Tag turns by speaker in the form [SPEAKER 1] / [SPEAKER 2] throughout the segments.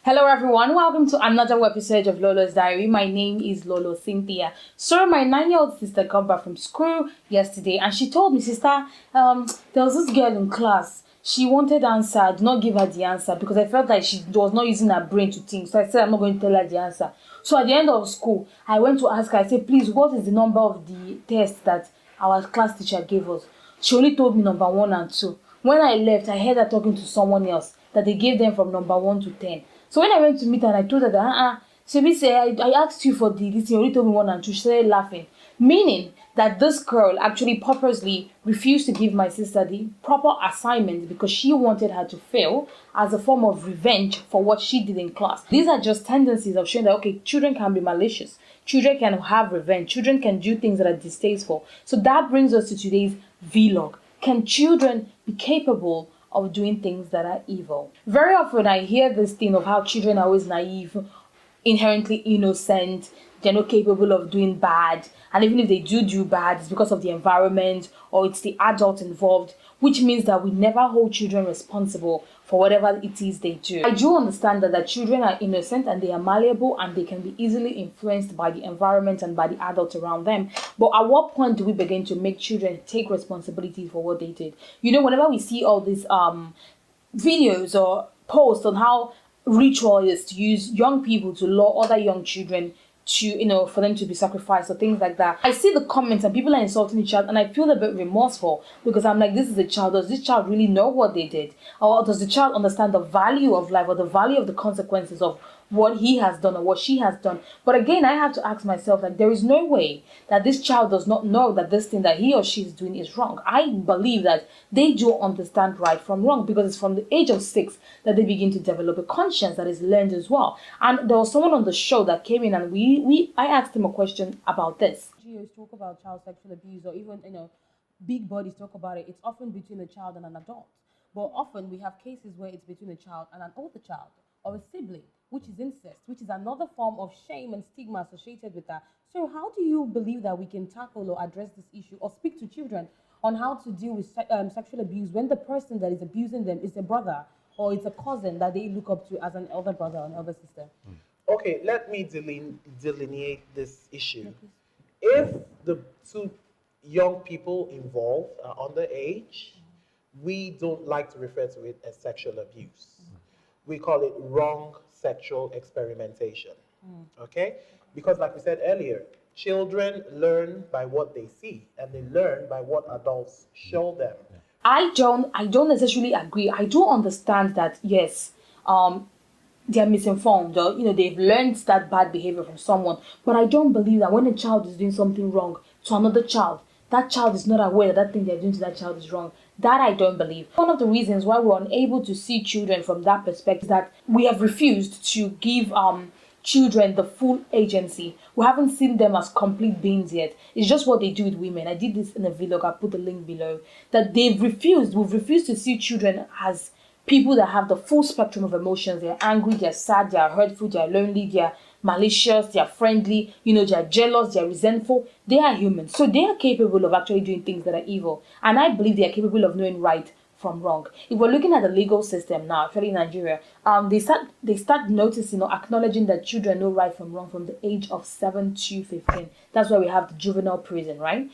[SPEAKER 1] Hello everyone, welcome to another episode of Lolo's Diary. My name is Lolo Cynthia. So my 9-year-old sister got back from school yesterday and she told me, sister, there was this girl in class. She wanted answer. I did not give her the answer because I felt like she was not using her brain to think. So I said, I'm not going to tell her the answer. So at the end of school, I went to ask her, I said, please, what is the number of the test that our class teacher gave us? She only told me number 1 and 2. When I left, I heard her talking to someone else that they gave them from number 1 to 10. So when I went to meet her, I told her that, she said, I asked you for this, you only told me 1 and 2. She started laughing. Meaning that this girl actually purposely refused to give my sister the proper assignment because she wanted her to fail as a form of revenge for what she did in class. These are just tendencies of showing that, okay, children can be malicious. Children can have revenge. Children can do things that are distasteful. So that brings us to today's vlog. Can children be capable of doing things that are evil? Very often I hear this thing of how children are always naive, inherently innocent, they're not capable of doing bad, and even if they do bad, it's because of the environment or it's the adult involved, which means that we never hold children responsible for whatever it is they do. I do understand that children are innocent and they are malleable and they can be easily influenced by the environment and by the adults around them. But at what point do we begin to make children take responsibility for what they did? You know, whenever we see all these videos or posts on how ritual is to use young people to lure other young children to, for them to be sacrificed or things like that, I see the comments and people are insulting each other and I feel a bit remorseful because I'm like, this is a child. Does this child really know what they did? Or does the child understand the value of life or the value of the consequences of what he has done or what she has done? But again, I have to ask myself, like, there is no way that this child does not know that this thing that he or she is doing is wrong. I believe that they do understand right from wrong because it's from the age of 6 that they begin to develop a conscience that is learned as well. And there was someone on the show that came in and I asked him a question about this. GOs talk about child sexual abuse or even, big bodies talk about it. It's often between a child and an adult. But often we have cases where it's between a child and an older child or a sibling, which is incest, which is another form of shame and stigma associated with that. So how do you believe that we can tackle or address this issue or speak to children on how to deal with sexual abuse when the person that is abusing them is a brother or it's a cousin that they look up to as an elder brother or an elder sister?
[SPEAKER 2] Okay, let me delineate this issue. If the 2 young people involved are underage, we don't like to refer to it as sexual abuse. We call it wrong sexual experimentation. Okay? Because like we said earlier, children learn by what they see and they learn by what adults show them.
[SPEAKER 1] I don't necessarily agree. I do understand that, yes, they are misinformed or, they've learned that bad behavior from someone. But I don't believe that when a child is doing something wrong to another child, that child is not aware that thing they're doing to that child is wrong. That I don't believe. One of the reasons why we're unable to see children from that perspective is that we have refused to give children the full agency. We haven't seen them as complete beings yet. It's just what they do with women. I did this in a vlog. I'll put the link below. That we've refused to see children as people that have the full spectrum of emotions. They're angry, they're sad, they're hurtful, they're lonely, they're malicious, they're friendly, they're jealous, they're resentful. They are human. So they are capable of actually doing things that are evil. And I believe they are capable of knowing right from wrong. If we're looking at the legal system now, especially in Nigeria, they start noticing or acknowledging that children know right from wrong from the age of 7 to 15. That's why we have the juvenile prison, right?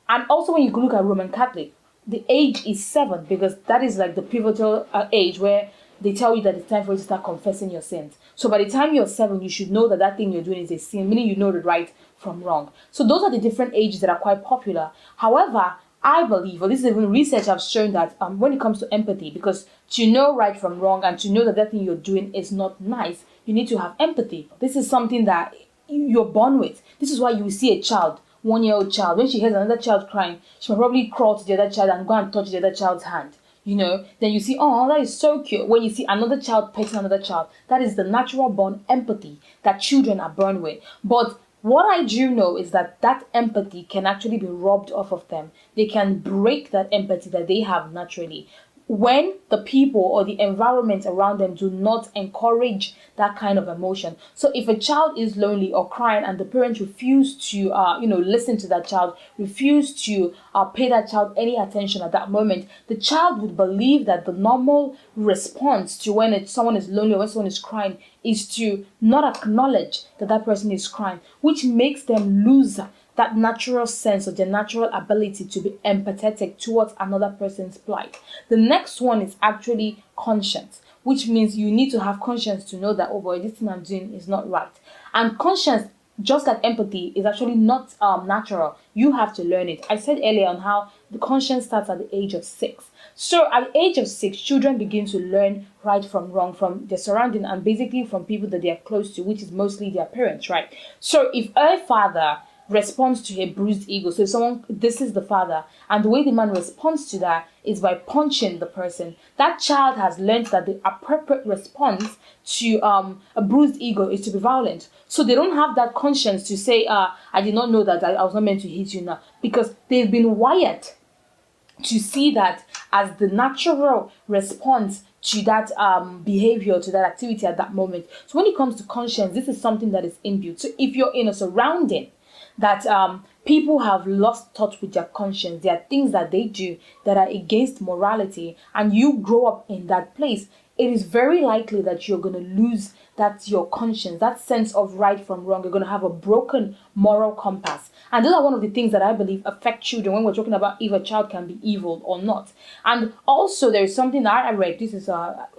[SPEAKER 1] And also when you look at Roman Catholic, the age is 7 because that is like the pivotal age where they tell you that it's time for you to start confessing your sins. So by the time you're 7, you should know that thing you're doing is a sin, meaning you know the right from wrong. So those are the different ages that are quite popular. However, I believe, or this is even research have shown that when it comes to empathy, because to know right from wrong and to know that thing you're doing is not nice, you need to have empathy. This is something that you're born with. This is why you will see a child, 1-year-old child, when she hears another child crying, she will probably crawl to the other child and go and touch the other child's hand. Then you see, oh, that is so cute. When you see another child petting another child, that is the natural born empathy that children are born with. But what I do know is that empathy can actually be robbed off of them. They can break that empathy that they have naturally. when the people or the environment around them do not encourage that kind of emotion. So if a child is lonely or crying and the parents refuse to listen to that child, refuse to pay that child any attention at that moment, the child would believe that the normal response to when someone is lonely or when someone is crying is to not acknowledge that that person is crying, which makes them lose that natural sense or their natural ability to be empathetic towards another person's plight. The next one is actually conscience, which means you need to have conscience to know that, oh boy, this thing I'm doing is not right. And conscience, just like empathy, is actually not natural. You have to learn it. I said earlier on how the conscience starts at the age of 6. So at the age of 6, children begin to learn right from wrong from their surrounding and basically from people that they are close to, which is mostly their parents, right? So if a father responds to a bruised ego, so someone, this is the father, and the way the man responds to that is by punching the person, that child has learned that the appropriate response to a bruised ego is to be violent. So they don't have that conscience to say, I did not know that I was not meant to hit you now, because they've been wired to see that as the natural response to that behavior, to that activity at that moment. So when it comes to conscience, this is something that is inbuilt. So if you're in a surrounding that people have lost touch with their conscience, there are things that they do that are against morality, and you grow up in that place, it is very likely that you're going to lose your conscience, that sense of right from wrong. You're going to have a broken moral compass. And those are one of the things that I believe affect children when we're talking about if a child can be evil or not. And also there is something that I read, this is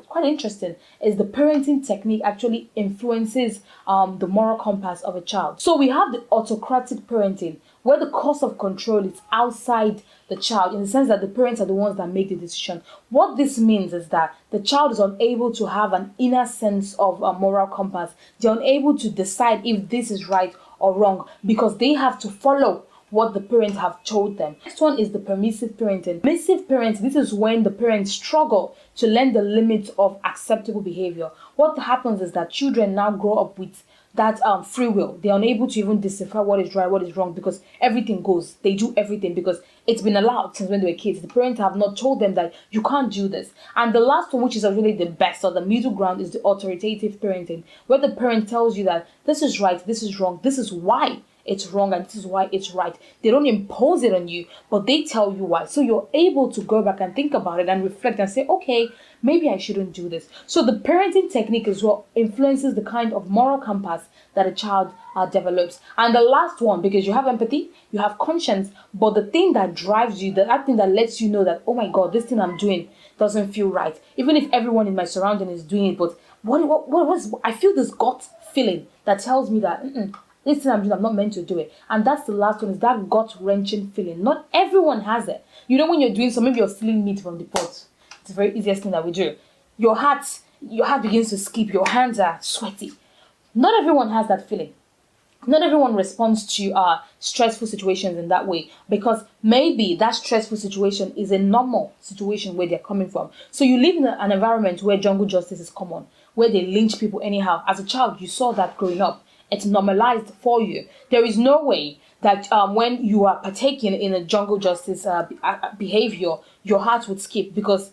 [SPEAKER 1] quite interesting, is the parenting technique actually influences the moral compass of a child. So we have the autocratic parenting, where the cost of control is outside the child, in the sense that the parents are the ones that make the decision. What this means is that the child is unable to have an inner sense of a moral compass. They're unable to decide if this is right or wrong because they have to follow what the parents have told them. Next one is the permissive parenting. Permissive parenting, this is when the parents struggle to learn the limits of acceptable behavior. What happens is that children now grow up with that free will. They're unable to even decipher what is right, what is wrong, because everything goes. They do everything because it's been allowed since when they were kids. The parents have not told them that you can't do this. And the last one, which is really the best or the middle ground, is the authoritative parenting, where the parent tells you that this is right, this is wrong, this is why it's wrong, and this is why it's right. They don't impose it on you, but they tell you why. So you're able to go back and think about it and reflect and say, okay, maybe I shouldn't do this. So the parenting technique is what influences the kind of moral compass that a child develops. And the last one, because you have empathy, you have conscience, but the thing that drives you, that thing that lets you know that, oh my God, this thing I'm doing doesn't feel right. Even if everyone in my surrounding is doing it, but I feel this gut feeling that tells me that, this thing I'm doing, I'm not meant to do it. And that's the last one, is that gut-wrenching feeling. Not everyone has it. You know, when you're doing something, maybe you're stealing meat from the pot. It's the very easiest thing that we do. Your heart begins to skip, your hands are sweaty. Not everyone has that feeling. Not everyone responds to stressful situations in that way, because maybe that stressful situation is a normal situation where they're coming from. So you live in an environment where jungle justice is common, where they lynch people anyhow. As a child, you saw that growing up. It's normalized for you. There is no way that when you are partaking in a jungle justice behavior, your heart would skip, because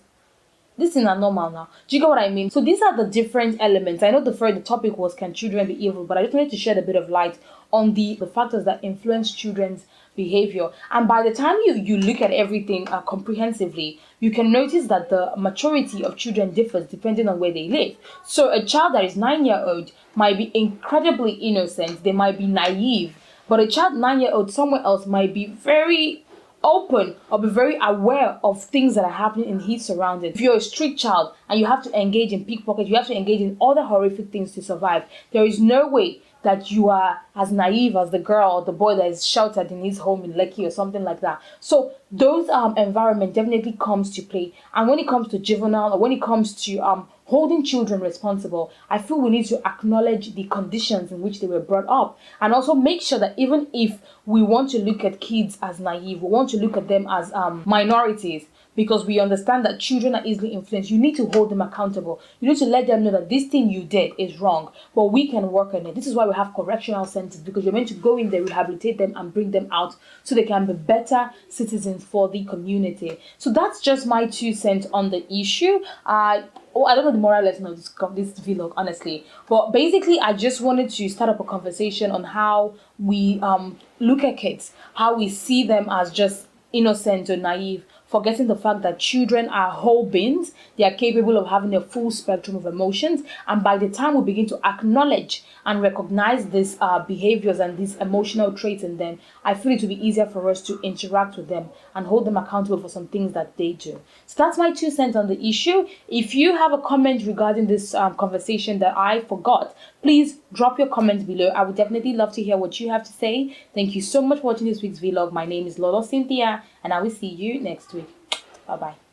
[SPEAKER 1] this is not normal now. Do you get what I mean? So these are the different elements. I know the topic was, can children be evil? But I just wanted to shed a bit of light on the factors that influence children's behavior. And by the time you look at everything comprehensively, you can notice that the maturity of children differs depending on where they live. So a child that is 9-year-old might be incredibly innocent. They might be naive. But a child 9-year-old somewhere else might be very open or be very aware of things that are happening in his surroundings. If you're a street child and you have to engage in pickpockets, you have to engage in other horrific things to survive, there is no way that you are as naive as the girl or the boy that is sheltered in his home in Lekki or something like that. So those environment definitely comes to play. And when it comes to juvenile, or when it comes to holding children responsible, I feel we need to acknowledge the conditions in which they were brought up, and also make sure that even if we want to look at kids as naive, we want to look at them as minorities, because we understand that children are easily influenced. You need to hold them accountable. You need to let them know that this thing you did is wrong, but we can work on it. This is why we have correctional centers, because you're meant to go in there, rehabilitate them, and bring them out so they can be better citizens for the community. So that's just my 2 cents on the issue. I don't know the moral lesson of this vlog, honestly. But basically, I just wanted to start up a conversation on how we look at kids, how we see them as just innocent or naive, forgetting the fact that children are whole beings. They are capable of having a full spectrum of emotions. And by the time we begin to acknowledge and recognize these behaviors and these emotional traits in them, I feel it will be easier for us to interact with them and hold them accountable for some things that they do. So that's my 2 cents on the issue. If you have a comment regarding this conversation that I forgot, please drop your comments below. I would definitely love to hear what you have to say. Thank you so much for watching this week's vlog. My name is Lolo Cynthia, and I will see you next week. Bye-bye.